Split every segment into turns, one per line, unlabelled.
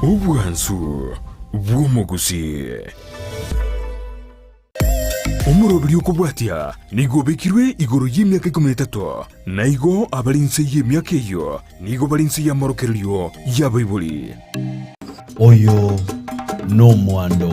Ubwansu bw'omugusi omurobiri okubwatya nigo bekirwe igoro y'emyaka 13 naigo abalinse y'emyaka eyo nigo balinse y'amorokereryo y'abaibuli
oyo n'omwando.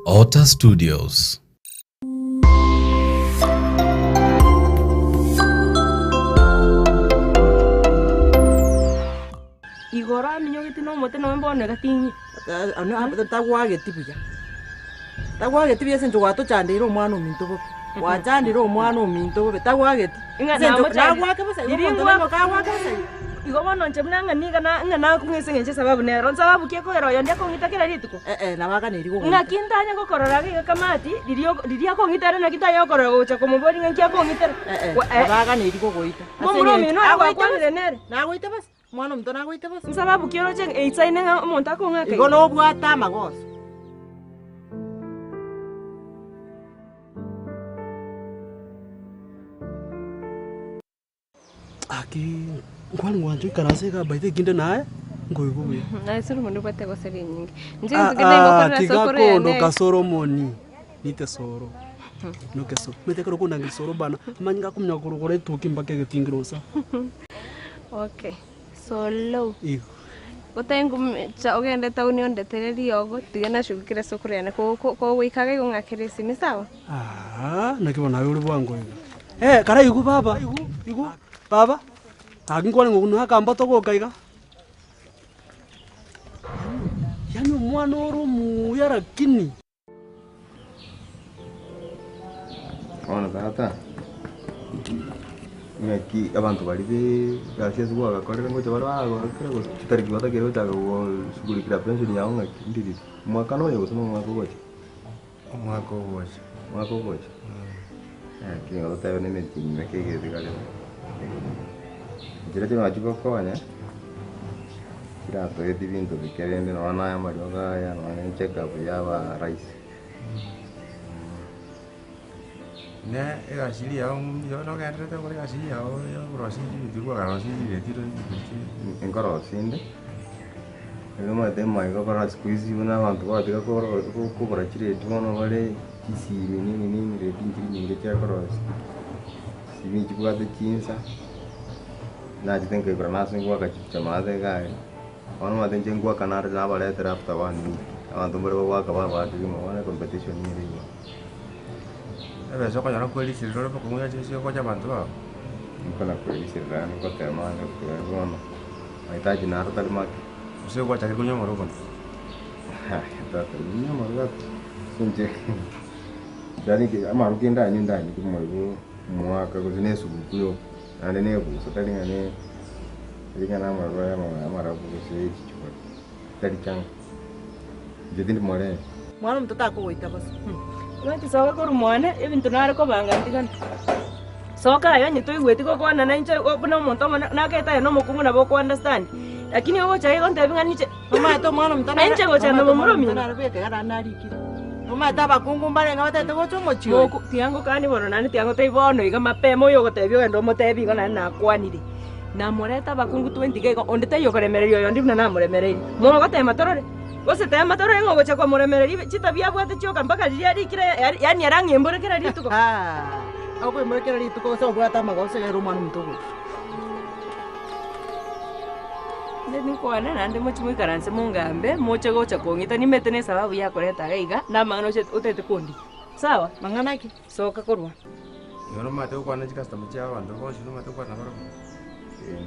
Ota Studios.
Igora minyo gitino mote no mbone gatinyi
ano amba tagwageti buya tagwageti bya senjo wato chandira omwana ominto bo wachandira omwana ominto bo tagwageti senjo nagwake basa iringo kagwake basa
igo bono nche mnanga niga na kungese ngenche sababu nero sababu kieko ero yondia kongita kera rituko
nabaga nerigo
ngakintanya gokorora giga kamati riria kongitara na kitanya gokorora gocha komubori ngankia kongitara
nabaga nerigo goita
momuro mino agwakwamire nere
nagoita basa mwana ominto nagoita basa
sababu kioro che eitsaine omonto akong'aka
igo no bwata amagoso
aki kwani ngwanjo ikarase ka baite kinde naye ngoyugo we
na isuru mundu kwate goseri nyingi nje ngidengo korera sokore
kigakondo kasoromoni nite soro nuke so mete karo kuna ngisoro bana amanyinga kumnya kurugore tuki mbake getingirosa
okay solo
iyo
gotengu cha ogende tauni ondetereri yogo tigana shugikira sokore ne ko wikaga igong'akirisi ni sawa
nakibona yuri bwango kara igu baba igu baba akinkwani ngokuno akamba togokaiga yani omwana oromuya lakini
ona tata ngaki abantu bari be gasiye zuwa gakorera ngo cyabara bagakira ngo kitariki batakira cyangwa ngo sugurikira pension yawo ngaki ndiri mwaka no yo gusoma mwaka woje kinga lota ne meti mekege digale jira cyo ajuko kwanya kira to yedi bintu bikerende no na ya majoga ya no ne check up ya ba rice
ne era siri ya yo no ga rete ko ga siri ya yo rosindi digo ga rosindi de tiro
en corosinde yo ma de mai ko para squeeze una vantu ko diga ko para chire tuno vale kisi nini de tintiri ni de coros si mi chukua de chinsa na jiten ke granaso ngwa ka chamade ga ono ma den ngwa kanar na vale terapta wani avantu mbere wa ka ba de mo wana competition ni ri
ebe so ko yana ko li sirro ko ngoya che ko ja bantu ba
ko na ko li sirra ko te ma ko no ai ta jinar tal ma
se ko cha ko nyo moro ko
ha ta nyo moro sunje dani ke amaru kenda ni ndani ko moro mwaka ko ne su kuyo ane ne bu so tali ngane ringa na maro ya mara bu ko se chicho tali chang jedin more
mwana mtoto akogoita basa
Mwati soka koru mwana ebintu nare ko bangantigana soka yo nyito igweti ko kwana na inche obuna omonto na keta no mokungu na boko understand lakini ogo chai gonte bingani che
mama to mwana mtana
enche go chana momuro mi
na rebe kagara narikire mama taba kungu mbale ngawate to gocho mochi
moko tiango kani bono nani tiango tei bono iga mapemo yo gotebio endo motebi gona na kwanire na moreta bakungu 20 gego onde te yo koremererio yo ndibuna na moremererio mono gote matorore Gose tema toro ngo gocha kwa muremereri chitabia bwate choka mpaka rikire yani arang'emborekera rituko.
Ako imrekera rituko so bwata magose ga romano mtugo.
Ni kwana nande mochi muikaranse mungambe moche gocha kongita nimete ne sababu ya kureta gaiga na mangano che utete kundi. Sawa?
Mangana ki?
Soka korwa.
Yono mate kwana chikastama cha abantu boshi no mate kwana baro.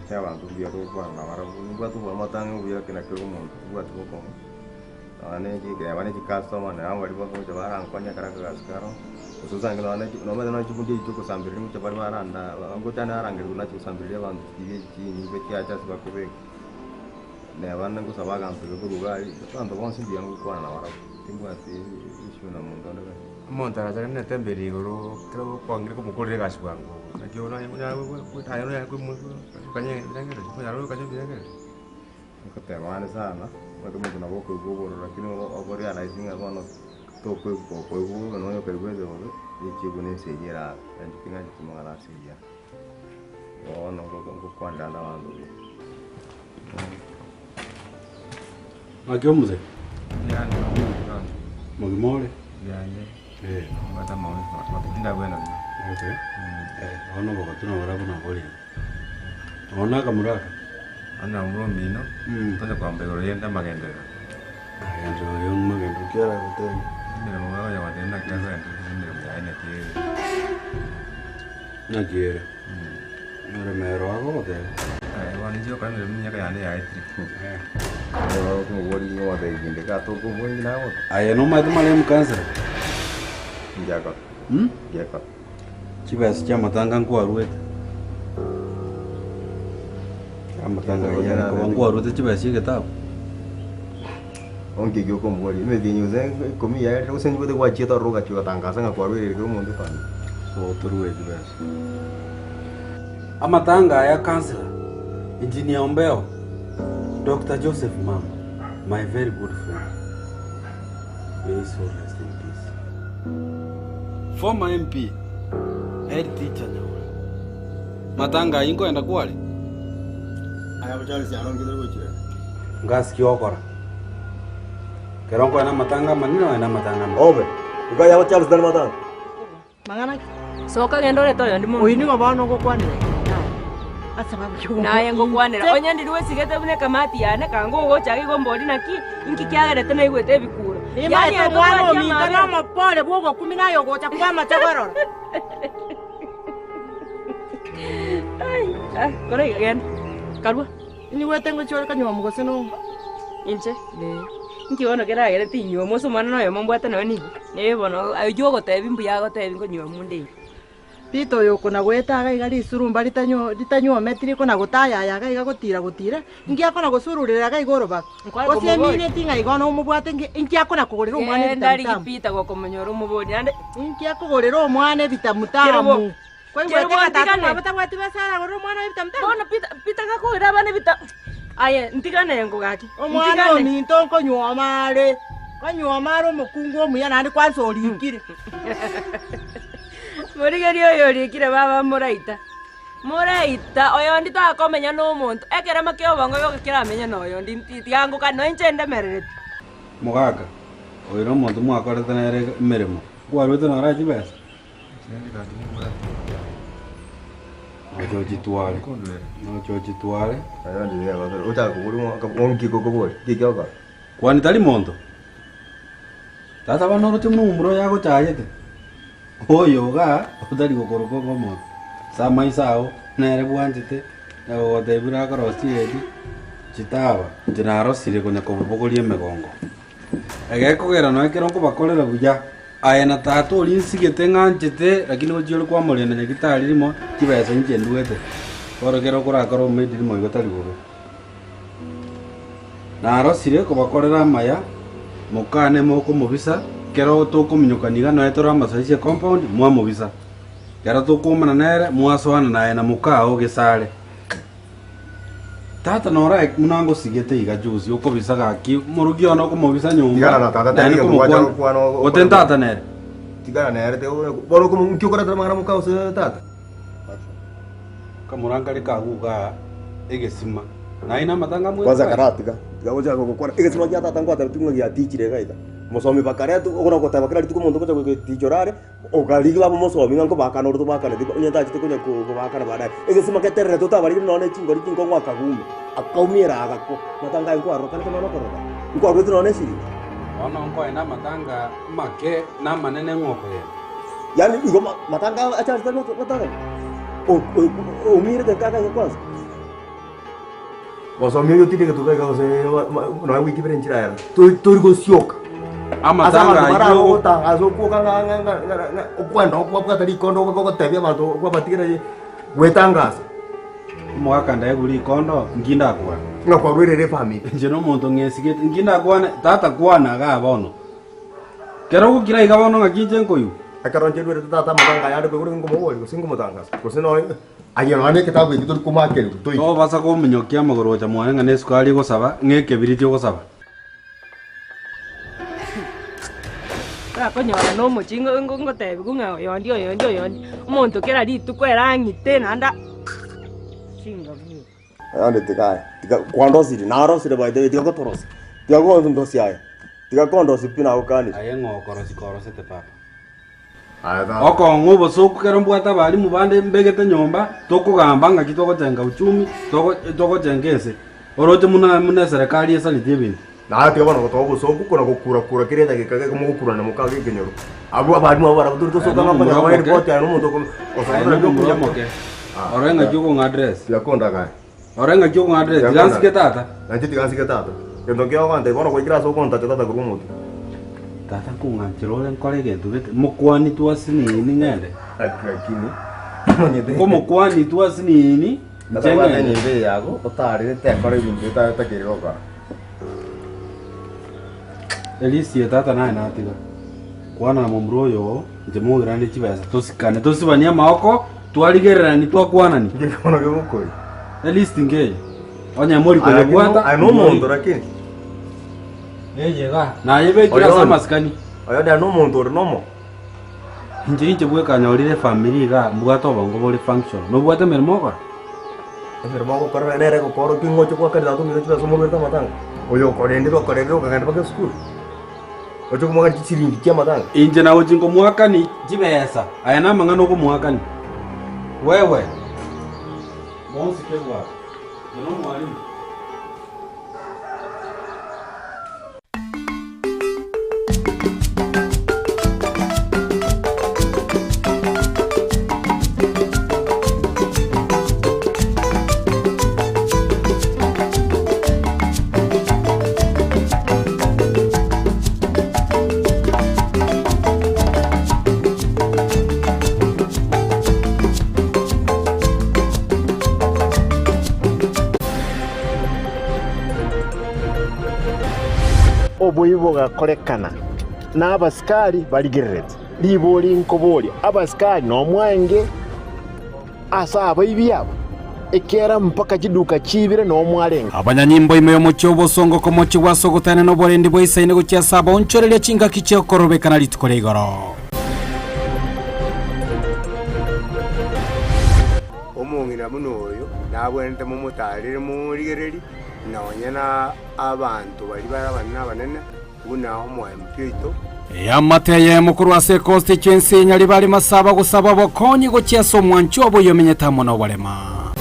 Cha abantu bia ko kwana baro. Ngwa tu matanga bia kina kero muntu. Ngwa tu ko. Ane ki ga bane chikastama na ngwa ribo ko jabara ankonya karaka gaskaro. Ususan ngalo ane no mate no chikunje ichuko sambiri mu chabari baranda. Ngo tana arangere kuna chusambiri abantu ibe chi ni be kya cha sibakube. Ne bana ko sabaga antu ko rugai. Tanto bonsi bia ngo kwana baro. Tingwa ti ishu na muntu ndo.
Monta la tene temberi goro creo kwangire ko mukore gaswango. Na kiona ya ko tayo ya ko mu kanye ndangere ko ya ro kanye ndangere.
Ko te wana sana. Ko mo na boko go lakini ogori ala isinga bono to ko go no yo perwe de bono. Ichi bune sejera anjikina kimara seja. Ono ko kwanda na wandu.
Makio mzee.
Ya
Magimole.
ya mata mo matinda bwana.
Okay. Ono boko tuna warabu na goli. Ona kamuraka.
Ana umrombi no. Tanda kwa mbego yenda magendera.
Yanjo yung magendo kiara kuteni.
Ndero mo ya wadena kiara ndero ya ene tie.
Na kiere. Mero mero ako kote.
Wani jo kan minya ka ane ya itri.
Ko wori no de ginde ka to ko wori na wo.
Aya no mate male mkansa.
Jaga. Jaga.
Chibas chama tanga kwa ruete. Chama tanga ya kwa ruete chibas yeke tao.
Onke gyo ko wori me dinyo ze ko mi ya ro sen de wa cheta roga chuka tanga sanga kwa ruete ko mo de pan.
So turuete bas. Amatanga ya kansela. Engineer Ombeo. Dr. Joseph Mama, my very good friend. May his soul rest in peace. Former MP, head teacher now. Matanga ingo enda kwali?
Ayabachali si aron kidero gochire.
Ngas kiokora. Kerongo ena matanga manino ena matanga.
Obe. Uga yabachali dan matanga.
Mangana ki?
Soka gendo le toyo ndimo.
Oyini mabano go kwanira. Asababu chuko.
Naye ngo kwanira. Onya ndiriwe sigete bune kamati yane kango gocha gigombodi naki inki kyagerete na igwete bikura.
Yani mwana ominga na mapole bwogo 10 yo gocha kwa machagoro.
Kora igen. Kalwa.
Ni wetengo chore kanywa mugose no.
Inche. Inki wono kera gere tinyo moso mana no yo mbwata no ni. Bono ayo gotebi mbuya gotebi konywa munde.
Pito yo kuna gwetaga igari surumba litanyo metri kuna gutaya ya ga igagutira gutira ingi akona gusururira ga igoro ba ose mine tinga igona umubwate ingi akona kugurira umwane
ndari gipita go komonyoro umuboni ande
ingi akugurira umwane vitamutamu kwa hiyo wetega batagwati basara gurira umwane vitamutamu
bona pita ga kugurira bane vita aye ntigane ngo gaki
umwana ominto konywa mare mukungu omuya nandi kwanza olikire
Murigeri oyo rikire baba muraita oyo ndi twakomenya no muntu ekera makyo bongo yo kira menya no yo ndi yangu kano inchende merere
Mugaga oyo no muntu mwakorete nere mirimo gwarwete na raji besa Ojo jitwale
Ayo ndi ya ba. Uta ko wori mo onki ko ko wori. Kikyoka.
kwani tali mondo tata bano rote mumuro yago chayete oyo ga utari gokorogo gomo sama isao nere bwanjete nago tebura korosti edi chitaba jinaro sire kunya kobogolie megongo egekogera no ekirongo bakorera buya ayena tatu olinsigete nganjete lakini ojiro kwa morena nyagitari limo kibese nje nduete korogero kurakoro mediri mo igotari gobe naro sire kobakorera maya mukane moko mubisa kero tukuminyukaniga no etora amasaisi compound mwa mubisa kero tukumana nere mwasoana naye na mukao gisare tata nora munango sigete iga juzi uko bisaga ki murugi ono ko mubisa nyumba
Tigana na tata tani ko wacha ko ano
otentata nere
tigana nere te boro ko mukyo kora tama mukao se tata
kamuranga likaguga egesima na ina matanga mwe
kwanza karatiga tigagocha gukora igesima gya tata ngwata bitumwe gya tichire gaita musomi bakare ukora gotaba kira rituko muntu gocha gutichorare ugarigi babo musomi ngango bakana urutu bakana nyenda chite kunya kubakana badaye igesima keterere tutabari none chingori chingo mwaka gume akaumira agako matanga inko aroka nto no koroba inko arutu none shiri
ono nko ina matanga make na manene ngoko ye
yani ingo matanga acha tano matanga umire de kaka kwanza wasomi yo tite kutuka kose no wiki berenchira ya tori go sioka amatanga yo tangazo ko kanga okwenda okwapata likondo ko tebya bantu kwapatikira wetangaza mwaka ndaye guri kondo nginda kwa ngakwa rwerere family nje no muntu ngesike nginda kwa tata kwana ga bono kero gukira iga bono ngakinje nkoyu akaronje rwere tata matanga yande kuri ngomobori singo mutangaza kusino ayirane kitabu igituri kumakeri to to basa ko munyokia magoro cha mwana ngane sukari go saba ngeke birityo go saba
ko nyora no muchingo ngo tebi kunga yondi umuntu kera ritu kwera ngite nanda chinga biyo
ande tika kwando siri naro sire baide tika ko toros tika ko ndo siaya tika kondo sipina ukani ayengo koro sete papa oko ngubo soku kero mbwata bali mubande mbegete nyomba tokugamba nga kitoko jenga uchumi toko jengese orote muna serikali esa litibini na ati abana gotogo soku kora gukura kireta gikage ko mugukura na mukage kenyoro abo abari mu bara buturito soka ngamba na bari report ya numuntu ko osana byo kuyamoke orenga juko ngadress yakonda kai orenga juko ngadress gansike tata nanti gansike tata kendo kyo kwante bono ko kira soko nta tata ku mutu tata kunganchirole nkole gentu bete mukwani tuasinini ngende akakini ko mukwani tuasinini njenge nyebe yago otari te kore bintu tata kiroka elisi tata naye natiga kwana mumro yo njemo grande chibasa tosikane tosibania maoko twaligererani twakwanani ngikono gemukoi elisi ngeyo onya muri ko kwata ano mondo rakini llega na yebe kira sama skani oyo da no muntu nomo nje bwe kanyorire family ga mbugato bongo bole function no bwate mermoka mermoka korwe nere ko koro kingo chukwa kada tu miro chwa somo berta matanga oyo korende ro kaganda baka school ojo kumwaka chichiringi kya matanga inje na ojingo mwaka ni jibesa aya na mangano ko mwaka ni wewe monsi kewa no mwalimu
obuyibo gakorekana n'abasikari baligerereza liboli nkoboli abasikari n'omwange asa abaibi abo ekera mpaka kiduka kibire n'omwalenga
abanyanyimbo ime y'omucyo obosongo komochi bwasogotane n'oborendi bwaisaine gokiasaba onchoreria chingaki chiokorobekana litukore igoro
omong'ina muno oyo nabwenete mumutarire murigereri nonyana abantu bari barabana banene unaho mwaye mpito
yamateye mukuru wa se constituency nyali bali masaba gusaba bokonyi gokiasa omwanchi oboyomenyeta mono barema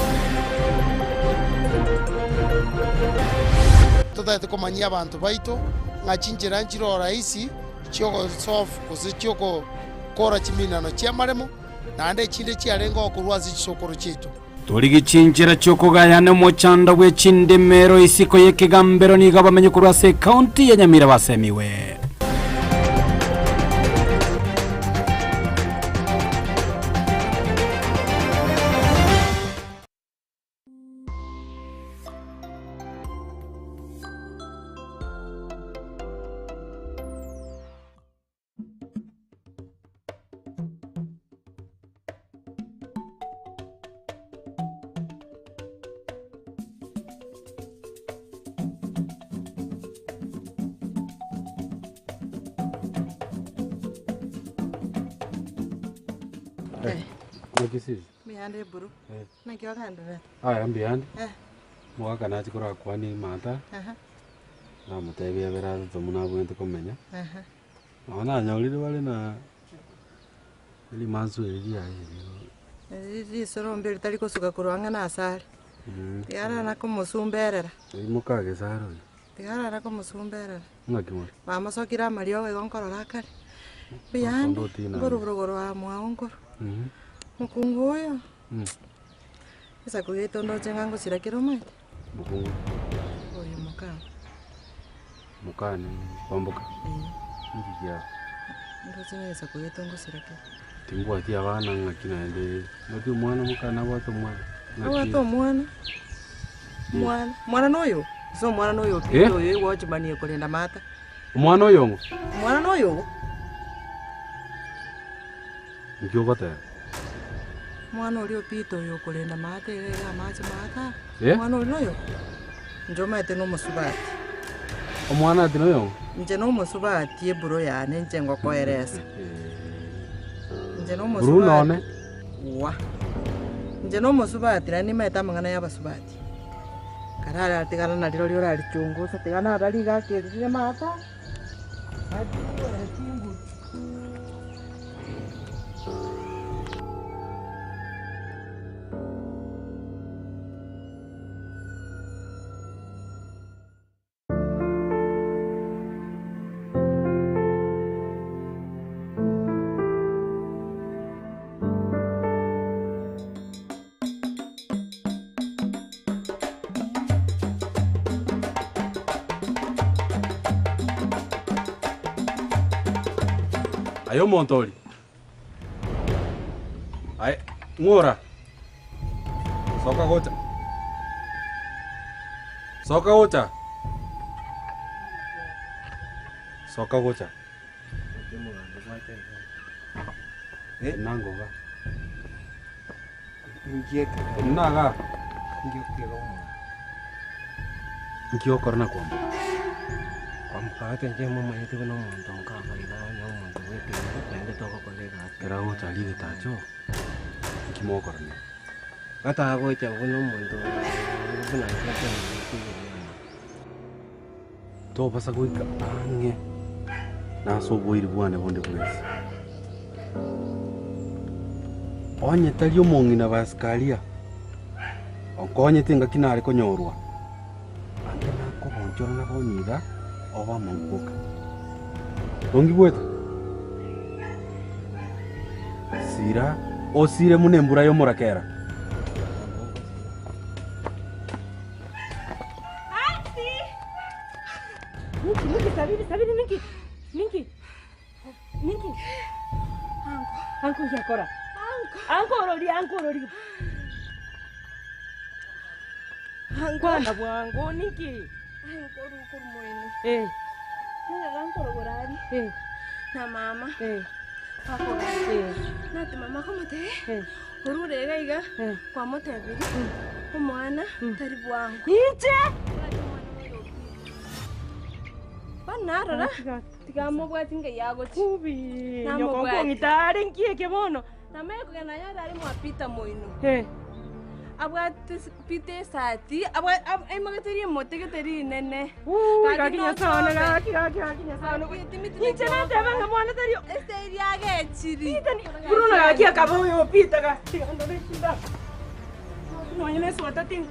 tutete komanyia abantu baito ngachinjira nchiro rahisi chioko sofu kuzi chioko kora chiminano chiamaremo nande chinde chiarenga okurwazi chisokoro chitu
turi gichinjira cyokugayane mu cyanda bwe chindemero isiko yekigambero ni gabamenye kuri ase county ya Nyamira basemiwe
Kisi. Miande buru. Na kyo kando na.
Aya mbiande. Mwaka na chikora kwani mata. Ndamutebia bera tumuna bwente komenya.
Aha.
Ona nyaurire bari na ili manzu eri ya
Iri sorombe ritari kusuka kurwanga na asari. Tigara na kumusumberera.
Mukage saro.
Tigara na kumusumberera.
Ngakimwe.
Bamusokira mario we gonkorora kare. Biyandi. Gorogoro wa mwaongoro. Mukungu uyo. Esa kugito ndo chengango sira kiromai.
Mukungu.
Oyo mukana.
Mukana kwambuka. Ndiya.
Ndo chenga kugito ngo sira kiro.
Tingwa tia bana ngakina ende. Noti mwana mukana wato mwana.
Wato mwana. Mwana noyo. So mwana noyo pito yo watch bani kulinda mata.
Mwana oyo.
Mwana noyo.
Nkyo kote.
Mwana uri pito yo kulinda mata ya maji mata.
Eh?
Mwana uri noyo. Njoma ete no musubati.
Omwana ati noyo.
Nje no musubati eburo ya nenje ngoko eresa. Nje no musubati.
Buru none.
Wa. Nje no musubati na nimeta mangana ya basubati. Karara tigana na riro ryo rari chungu sa tigana rari ga kirire mata. Ati ora chungu.
Ayo montori. Ay, ngora. Soka gocha. Soka gocha. Soka gocha. Nango ga.
Ngieka.
Naga.
Ngieka go.
Nkio korna kwambo.
Kwamkate nje mama yetu no muntu nkava ila no muntu wetu nende toko kolega.
Era gocha live tacho. Nkimo korna.
Ata gocha no muntu. Buna ngata ni.
To pasa kuika ange. Na so boiri bwana bonde kwesi. Onye talio mongi na baskalia. Okonye tinga kinare konyorwa. Ande na ko bonjoro na bonyiga oba manguka. Tongi bweta. Sira osire munembura yo morakera.
Ati! Niki, sabiri, Niki. Anko yakora. Anko rori. Kwanda bwangu Niki.
Anko ruko moyini. Anko rogorari. Na mama. Akora. Nati mama komate. Ururega iga kwa motebiri. Umwana tari bwangu.
Inche.
Banarara. Tigamo bwati nge yago
Kubi. Nyoko ngitare nkie kebono.
Na meko kana yara ari mwapita moino. Abwati pite sati ai magateri motegeteri nene.
Kakinya sana. Inche na teba ngamwana tario.
Este yage chiri.
Bruno yakia kabo yo pita ka. Tigando le chinda. No yene suata ting.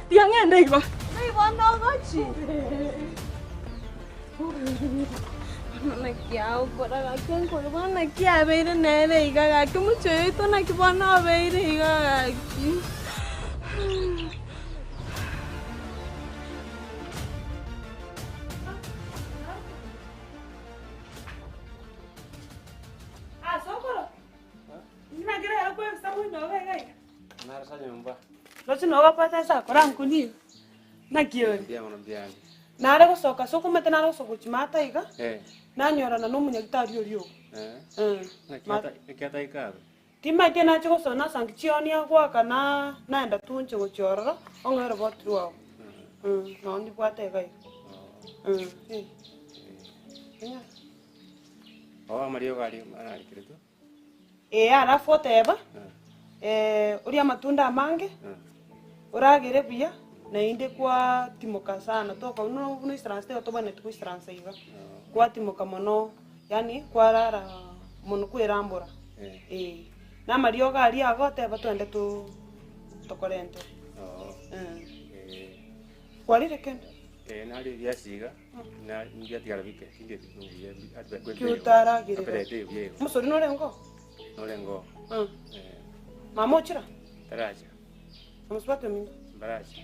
Tiangende iba.
Ai bono gochi. Nakia ukora gakian korba nakia beire nere iga gaki mucho to nakibona beire iga gaki.
Sokoro. Ninagira alikuwa sababu ndio wewe.
Narasa nyumba.
Lochi noga pata sa koran kuni. Nakiyo.
Ndia mwana mdiani.
Nare gusoka soko mete nare gusoka chimata iga. Nanyorana no munyagitari uriyo.
Nakata ikaro.
Tima kena chiko sona sangichioni akwa kana naenda tunche gochororo ongero botru wao. No ndi bwate iga.
Owa Mario gali ana kiretu.
Alafu teba. Uria matunda amange. Uragire buya.
na inde kwa timoka sana toka no istranse to bane to istranse iga kwa timoka mono yani kwa rara mono kwirambura na mario gari agote batwende tu tokorente kwarire kende
nari byasiga na ngiatigara bike sinde
kyutara gire musori no rengo mama ochira
taraja
amusbato minda
baraja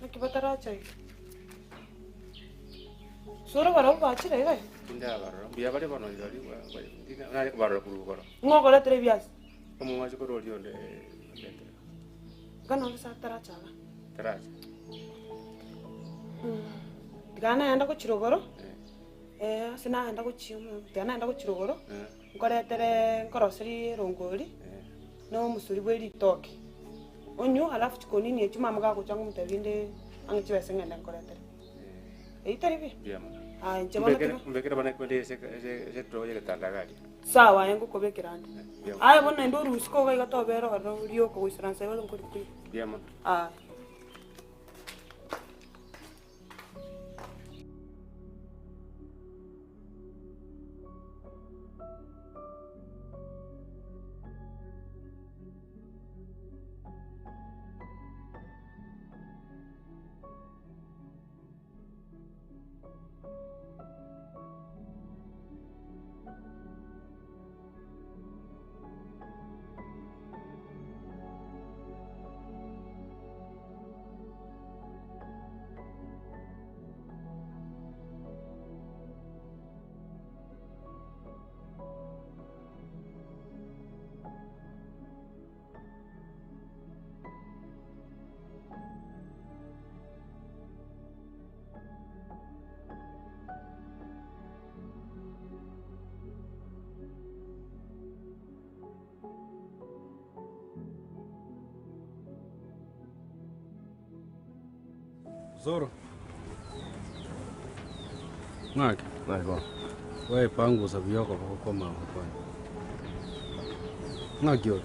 nakibataраcha sura baro bachira iga
inda baro biya bare bano ndari nari baro kurugoro
ngogole tere bias
como wacho ko rodi onde
gano sa taracha gana enda ko chirogoro sina enda ko chiumo gana enda ko chirogoro ngoretere nkoroseri rongori no musuri bweri toke onyo alafu chikoni ni chuma mga ko changu mtavinde angichiwe sengenda nkoretere eitari bi
mbekera bana kwende se troye gatandagari
sawa yangu ko bekirande aye bona ndo rusko ga gatobero ro rio ko isranse balo ko kuri
biama
Zoro. Ngaki.
Ngaki.
Wewe pangu sabio kwa mama kwa. Ngaki yo.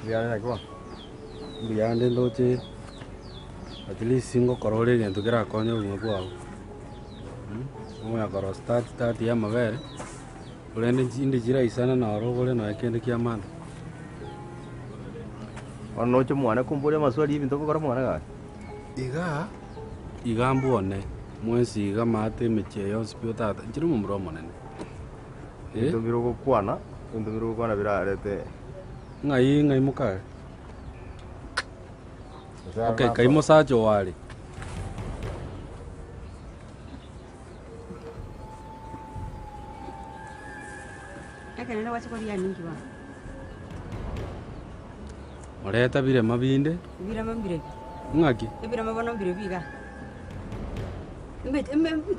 Biana kwa.
Biana ndoche. At least singo korole ngento kira konyo ngwa. Mwa karo start ya mavere. Ulende inde jira isana na orogole na kende kia mana.
Anoche mwana kumbule maswali hivi ndoko kora mwana ga.
Iga mbone mwezi iga mate mecheyo spio tata njiri mumro monene
ndumiro ko kwana birarete
ngai muka okay kai mosajo wali
akanela wacha kwa ningi wa
oreta bire mabinde ngaki
ebira mabona mbire biga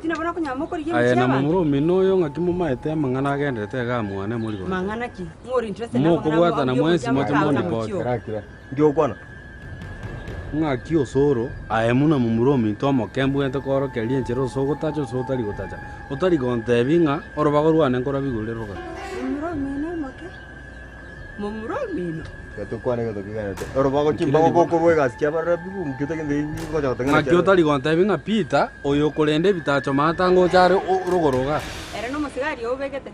tina bona kunyama ko riye
aya na mumuro minoyo ngaki mumaete mangana agendete ga mwana muri go
mangana ki ngori interest
na mwana kubwata na mwezi moto moni bot
karakira ngyo kwana
ngaki osoro aya muna mumuro mito mokembu ente koro kelie nchero sogo tacho so tari gotacha otari gonte binga oro bagorwane nkora bigulero ga
mumuro mino
Gato kwane gato kiganete. Oro bago chimba ko bwega sikia bara bibu mkita kende ngo jota ngana.
Ngakyo tali gonta binga pita oyo kolende bitacho matango chare rogoroga.
Era no musigari obegete.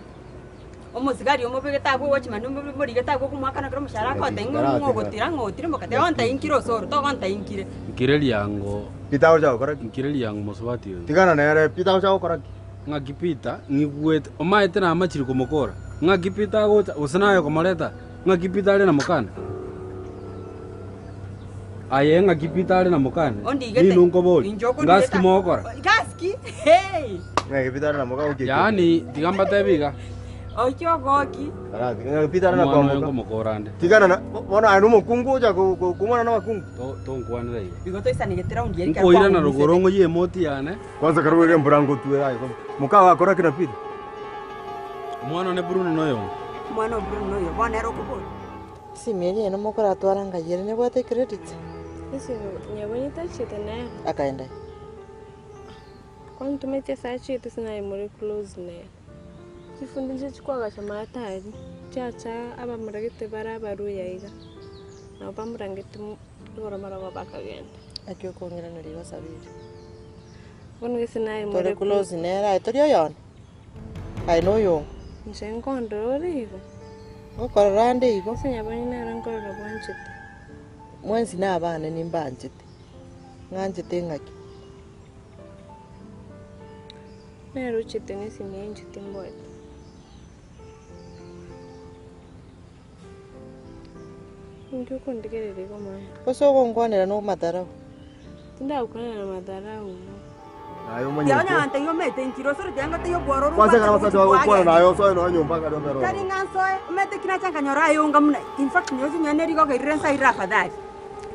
O musigari omobegete agwo wachimanu muri gete agwo kumwakana kro mushara ko tengo ngo gotira ngotire mokate onta inkiro soro to onta inkire.
Nkire liango.
Pitao chao kora.
Nkire liango moswati.
Tigana nere pitao chao kora.
Ngakipita ngigwete omaete na amachiri komokora. Ngakipita go usanayo komareta. Ngakipita na mukana. Aye ngakipita na mukana. Ni nungo boli. Ngaski mokora.
Ngaski. Hey.
Ngakipita na mukana uke.
Yani tigamba tebiga.
Ocho goki.
Ara ngakipita na
kwa mokorande.
Tigana na bona anu mukungu ja kumana na makungu.
To nkwana dai.
Bigoto isanigetera undi yeka.
Ngoira na rogorongo ye moti yane.
Kwanza karwege mburango tuwe ayo. Mukawa kora kina pidi.
Mwana ne Bruno noyo.
Mwana Bruno yo bwana ero kubo.
Si meri eno mokora twaranga yere ne bwate credit.
Ese nyabonye tachete naye.
Akaenda.
Kwani tumetia saa chetu sina imuri close naye. Kifundisho chikwaga cha matari. Chacha aba muragete bara baru yaiga. Na bamurangete Ngora mara kwa bakagenda.
Akyo kongera no riwa sabiri.
Kono gisinai
Tore close nera etorio yon. Ai no yo.
Nsenkondo rigo.
Okorande igo.
Sinya bani nara nkoro bwanchite.
Mwensi na abana nimbanchite. Nganchite ngaki.
Nero chite nisini nchite mbote. Ndio kundikerere kama.
Osoko ngwanera no matarau.
Tinda ukana na madarau.
Ayo mwenye.
Yaonya ante yo mete nkiro soro tenga te yo boro.
Kwanza kana masatu wa kwa na yo so no nyumba ka domero.
Kari nganso mete kina changa nyora yo ngamuna. In fact nyozi nyane rigo ka irensa irafa dai.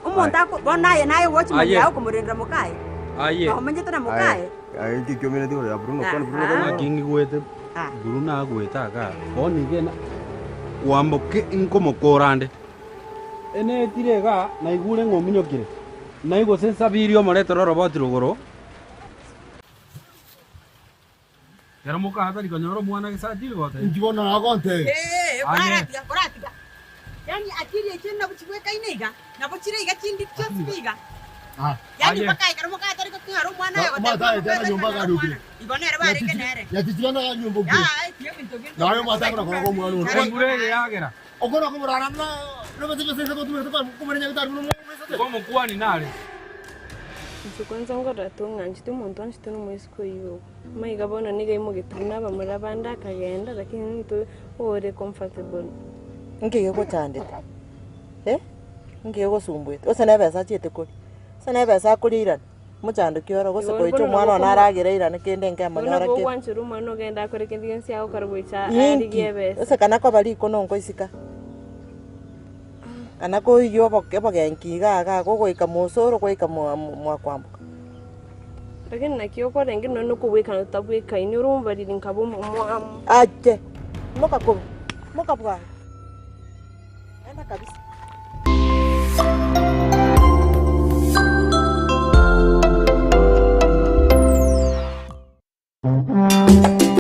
Umonta ko bonaye naye watch mali yao kumurendra mukae.
Aye.
Ko manje tana mukae.
Ayo ki kyo mene digo ya Bruno kwa Bruno
Bruno kingi gwete. Bruno agweta ka. Boni gena. Wamboke inkomo korande. Ene tirega na igure ngominyokire. Na igo sensa birio moreto robot rugoro. Yara muka hata nikonyoro mwana kisati gote.
Njibona na konte.
Koratiga. Yani atiri chenna buchweka inega. Na buchire iga chindi chospiga. Yani pakai karo muka atari ko ngaro mwana yo.
Mata tena nyumba ka duki.
Ibonere bare kenere.
Ya tijana ya nyumba ku.
Tiyo bintu bintu.
Na yo mata ko mwana.
Ngure yagera.
Ogora ko murana na. No me tebe sesa ko tu ko mwana nyaka taru no.
Como kuani nale.
Kwanza ngora tunga nchite umuntu anchite no mwisiko yiwo. Maiga bona niga imugituna bamurabanda akagenda lakini ntu ore comfortable.
Ngeke ko chandete. Ngeke ko sumbwete. Osana besa chete ko. Sana besa kulira. Muchando kioro gose ko icho mwana onaragira ira nekende nke amanyora ke.
Bona wanchuru mwana ogenda akore kendigensi yao karugwicha arigie besa.
Ose kana ko bali ko nongo isika. Anako yo bogenki ga goika musoro goika mwa kwambuka.
Lakini nakio rengi no kubwika no tabwika ini urumva riri nkabo
aje moka bwa enda kabisa.